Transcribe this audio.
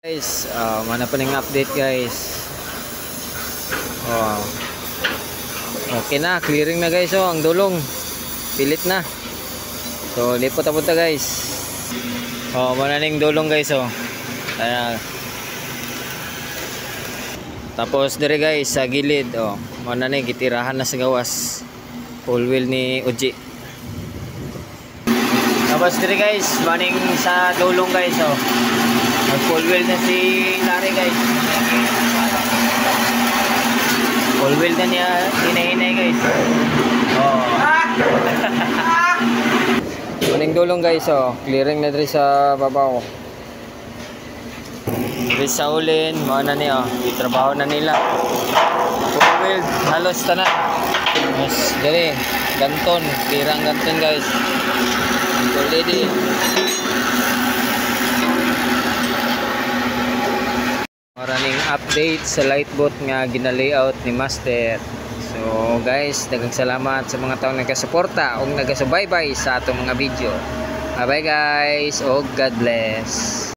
Guys, mana pa ning update guys. Okay na, clearing na guys. Ang dulong pilit na. So lipot na punta guys. Mana ning dulong guys. Ayan. Tapos dire guys sa gilid. Mana ni gitirahan na sa gawas. Full wheel ni Uji. Tapos dire guys, maning sa dulong guys. Full wheel na si Larry guys. Full wheel na niya hinahinay guys. Maning dulong guys. Clearing na diri sa babaw. Diri sa ulin, mana ni itrabaho na nila. Full wheel halos tanan. Mas diri ganton, tirang ganton guys. Already maraming update sa lightboat nga gina-layout ni Master. So guys, daghang salamat sa mga taong nagasuporta o nagasubaybay sa atong mga video. Bye bye guys, o God bless.